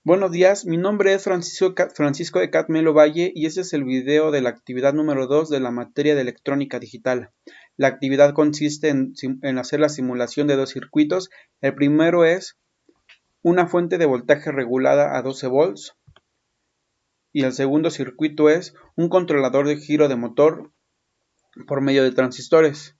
Buenos días, mi nombre es Francisco de Catmelo Valle y este es el video de la actividad número 2 de la materia de electrónica digital. La actividad consiste en hacer la simulación de dos circuitos. El primero es una fuente de voltaje regulada a 12 volts y el segundo circuito es un controlador de giro de motor por medio de transistores.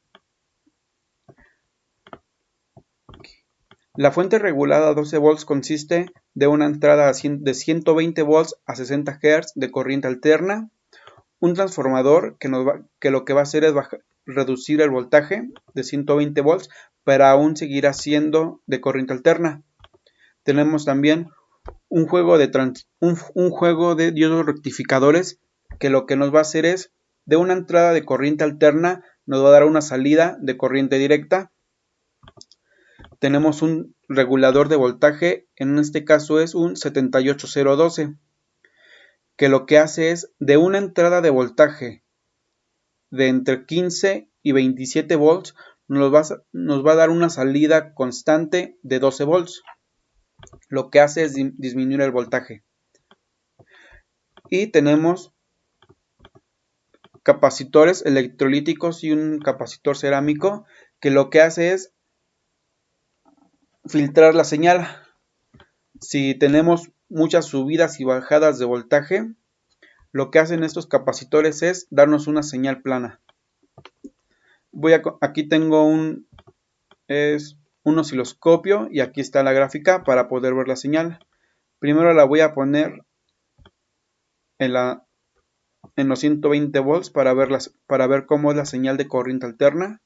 La fuente regulada a 12 volts consiste de una entrada de 120 volts a 60 Hz de corriente alterna, un transformador que lo que va a hacer es reducir el voltaje de 120 volts, pero aún seguirá siendo de corriente alterna. Tenemos también un juego de diodos rectificadores que lo que nos va a hacer es, de una entrada de corriente alterna, nos va a dar una salida de corriente directa. Tenemos un regulador de voltaje, en este caso es un 78012, que lo que hace es, de una entrada de voltaje de entre 15 y 27 volts, nos va a dar una salida constante de 12 volts. Lo que hace es disminuir el voltaje. Y tenemos capacitores electrolíticos y un capacitor cerámico, que lo que hace es filtrar la señal. Si tenemos muchas subidas y bajadas de voltaje, lo que hacen estos capacitores es darnos una señal plana. Aquí tengo un osciloscopio y aquí está la gráfica para poder ver la señal. Primero la voy a poner en los 120 volts para ver cómo es la señal de corriente alterna.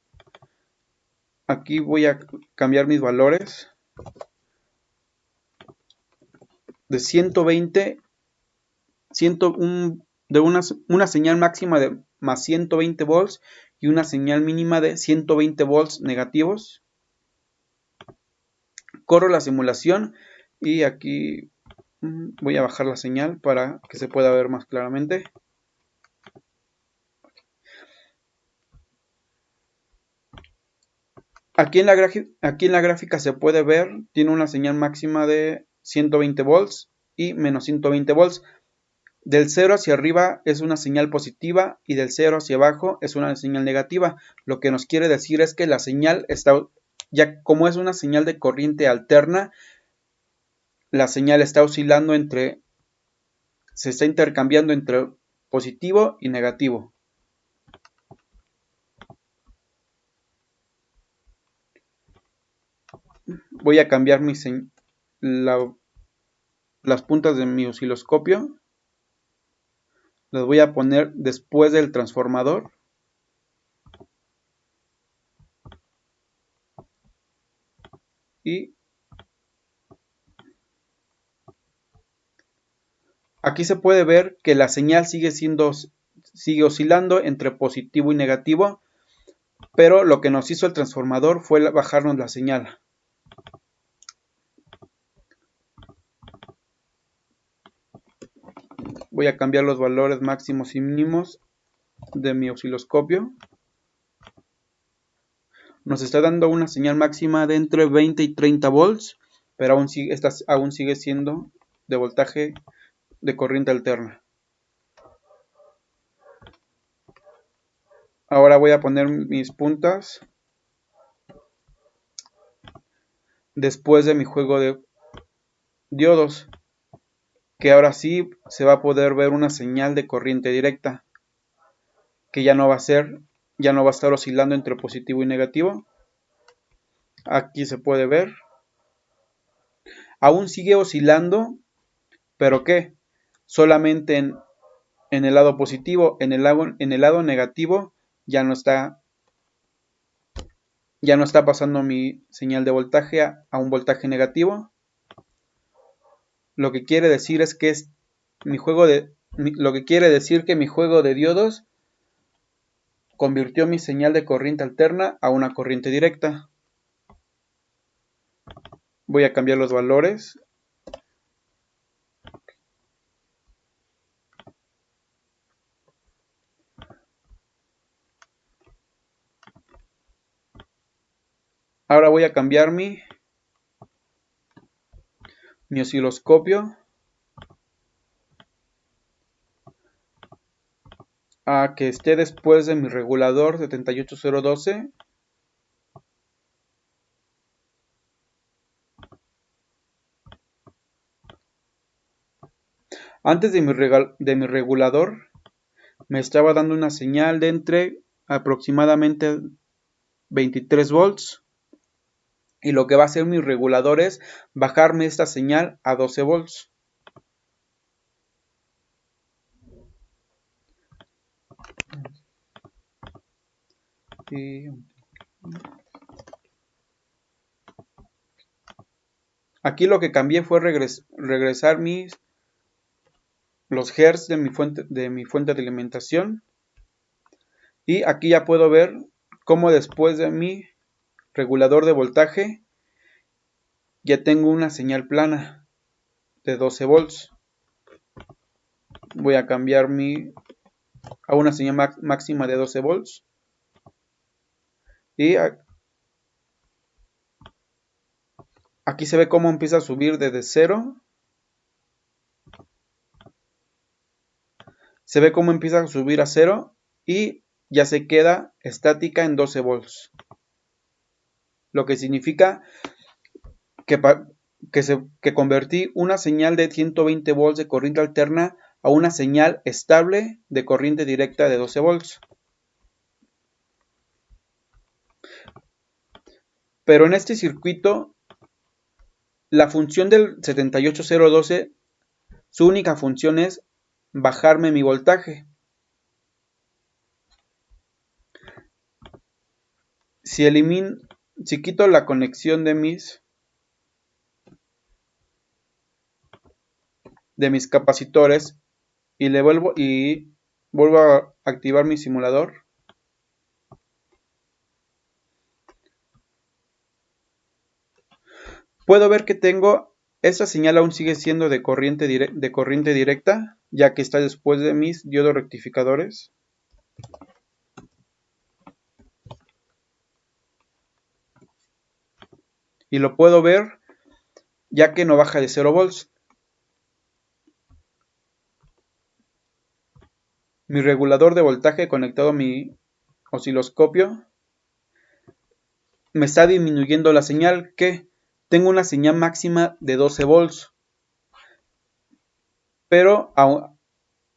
Aquí voy a cambiar mis valores de 120, de una señal máxima de más 120 volts y una señal mínima de 120 volts negativos. Corro la simulación y aquí voy a bajar la señal para que se pueda ver más claramente. Aquí en la gráfica se puede ver, tiene una señal máxima de 120 volts y menos 120 volts. Del 0 hacia arriba es una señal positiva y del 0 hacia abajo es una señal negativa. Lo que nos quiere decir es que la señal está, ya como es una señal de corriente alterna, la señal está oscilando se está intercambiando entre positivo y negativo. Voy a cambiar las puntas de mi osciloscopio. Las voy a poner después del transformador. Y aquí se puede ver que la señal sigue oscilando entre positivo y negativo, pero lo que nos hizo el transformador fue bajarnos la señal. Voy a cambiar los valores máximos y mínimos de mi osciloscopio. Nos está dando una señal máxima de entre 20 y 30 volts, pero aún sigue siendo de voltaje de corriente alterna. Ahora voy a poner mis puntas después de mi juego de diodos, que ahora sí se va a poder ver una señal de corriente directa, que ya no va a estar oscilando entre positivo y negativo. Aquí se puede ver. Aún sigue oscilando, pero ¿qué? Solamente en el lado positivo. En el lado negativo ya no está pasando mi señal de voltaje a un voltaje negativo. Lo que quiere decir es que mi juego de diodos convirtió mi señal de corriente alterna a una corriente directa. Voy a cambiar los valores. Ahora voy a cambiar mi osciloscopio a que esté después de mi regulador 78012. Antes de mi regulador me estaba dando una señal de entre aproximadamente 23 volts. Y lo que va a hacer mi regulador es bajarme esta señal a 12 volts. Aquí lo que cambié fue regresar los hertz de mi fuente de alimentación. Y aquí ya puedo ver cómo después de mi regulador de voltaje ya tengo una señal plana de 12 volts. Voy a cambiar a una señal máxima de 12 volts. Y aquí se ve cómo empieza a subir desde 0. Se ve cómo empieza a subir a 0 y ya se queda estática en 12 volts. Lo que significa que convertí una señal de 120 volts de corriente alterna a una señal estable de corriente directa de 12 volts. Pero en este circuito, la función del 78012, su única función es bajarme mi voltaje. Si quito la conexión de mis capacitores y vuelvo a activar mi simulador, puedo ver que esta señal aún sigue siendo de corriente directa, ya que está después de mis diodos rectificadores. Y lo puedo ver ya que no baja de 0 volts. Mi regulador de voltaje conectado a mi osciloscopio me está disminuyendo la señal, que tengo una señal máxima de 12 volts. Pero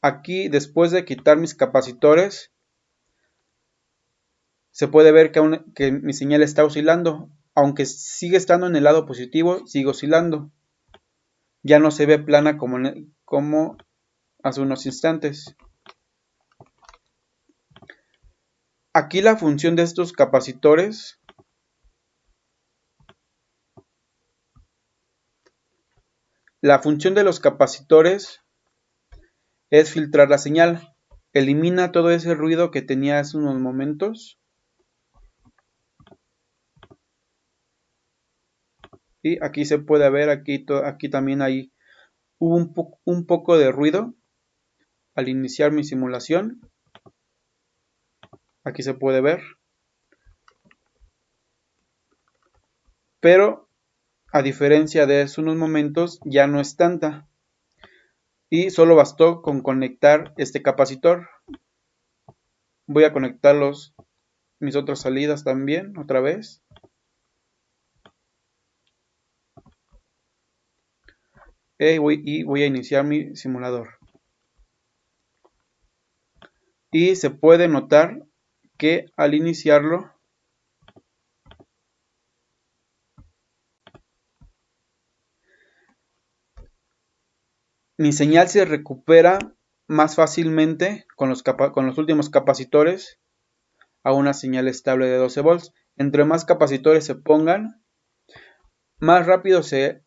aquí, después de quitar mis capacitores, se puede ver que mi señal está oscilando. Aunque sigue estando en el lado positivo, sigue oscilando. Ya no se ve plana como hace unos instantes. Aquí la función de estos capacitores es filtrar la señal. Elimina todo ese ruido que tenía hace unos momentos. Y aquí se puede ver, aquí también hubo un poco de ruido al iniciar mi simulación. Aquí se puede ver. Pero a diferencia de hace unos momentos, ya no es tanta. Y solo bastó con conectar este capacitor. Voy a conectar mis otras salidas también, otra vez. Y voy a iniciar mi simulador. Y se puede notar que al iniciarlo, mi señal se recupera más fácilmente con los últimos capacitores a una señal estable de 12 volts. Entre más capacitores se pongan, más rápido se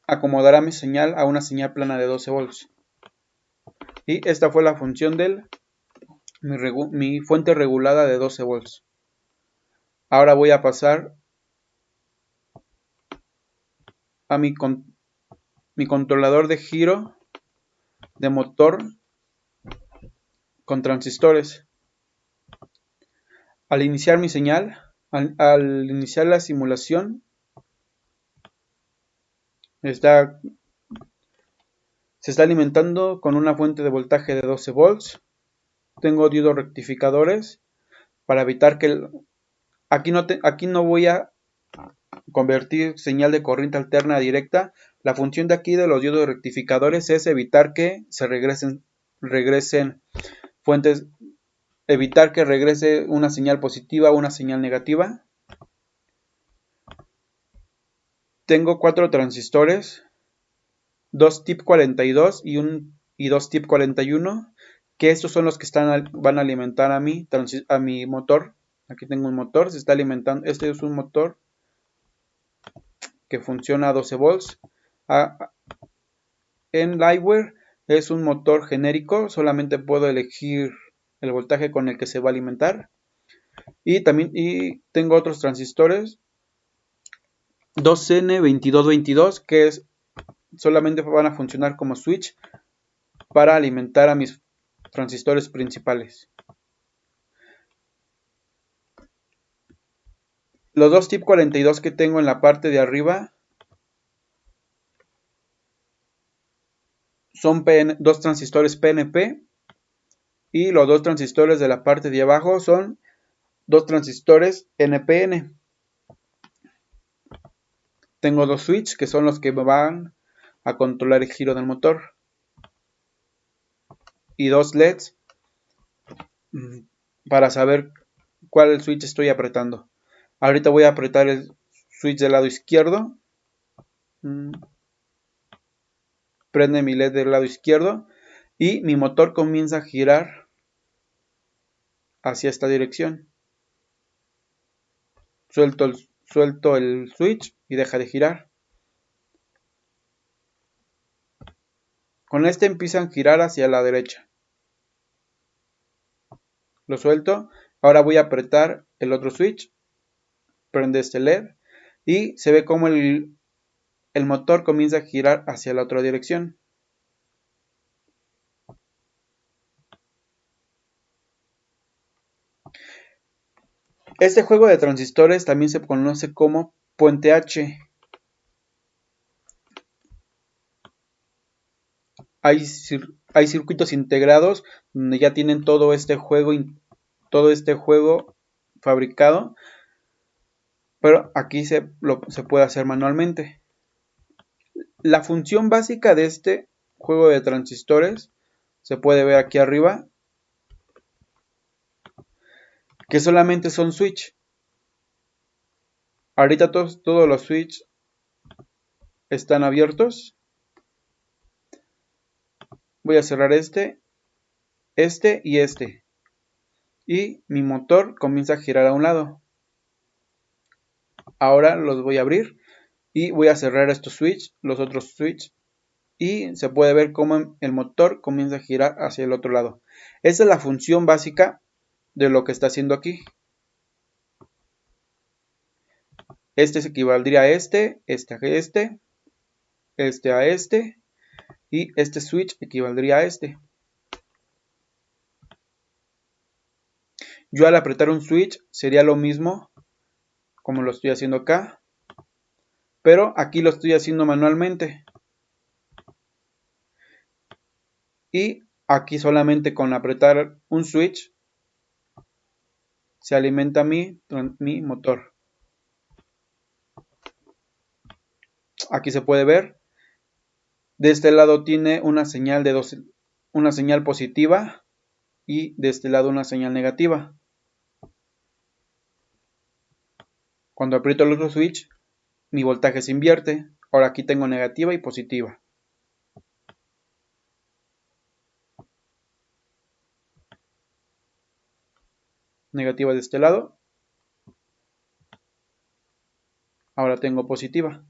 acomodará mi señal a una señal plana de 12 volts. Y esta fue la función de mi fuente regulada de 12 volts. Ahora voy a pasar a mi controlador de giro de motor con transistores. Al iniciar mi señal, al iniciar la simulación, se está alimentando con una fuente de voltaje de 12 volts. tengo diodos rectificadores para evitar que aquí no voy a convertir señal de corriente alterna a directa. La función de aquí de los diodos rectificadores es evitar que se regresen fuentes, evitar que regrese una señal positiva o una señal negativa. Tengo 4 transistores, 2 tip 42 y 2 tip 41, que estos son los que van a alimentar a mi motor. Aquí tengo un motor, se está alimentando. Este es un motor que funciona a 12 volts. En Liveware es un motor genérico, solamente puedo elegir el voltaje con el que se va a alimentar. Y tengo otros transistores, 2N2222, que solamente van a funcionar como switch para alimentar a mis transistores principales. Los dos tip 42 que tengo en la parte de arriba son dos transistores PNP, y los dos transistores de la parte de abajo son dos transistores NPN. Tengo dos switches que son los que me van a controlar el giro del motor, y dos LEDs para saber cuál switch estoy apretando. Ahorita voy a apretar el switch del lado izquierdo. Prende mi LED del lado izquierdo y mi motor comienza a girar hacia esta dirección. Suelto el switch y deja de girar. Con este empiezan a girar hacia la derecha. Lo suelto. Ahora voy a apretar el otro switch. Prende este LED y se ve como el motor comienza a girar hacia la otra dirección. Este juego de transistores también se conoce como puente H. Hay circuitos integrados donde ya tienen todo este juego fabricado, pero aquí se puede hacer manualmente. La función básica de este juego de transistores se puede ver aquí arriba, que solamente son switch. Ahorita todos los switch están abiertos. Voy a cerrar este y este. Y mi motor comienza a girar a un lado. Ahora los voy a abrir y voy a cerrar estos switch, los otros switch. Y se puede ver cómo el motor comienza a girar hacia el otro lado. Esa es la función básica de lo que está haciendo aquí. Este se equivaldría a este a este, y este switch equivaldría a este. Yo al apretar un switch sería lo mismo como lo estoy haciendo acá, pero aquí lo estoy haciendo manualmente. Y aquí solamente con apretar un switch se alimenta mi motor. Aquí se puede ver. De este lado tiene una señal positiva y de este lado una señal negativa. Cuando aprieto el otro switch, mi voltaje se invierte. Ahora aquí tengo negativa y positiva. Negativa de este lado. Ahora tengo positiva.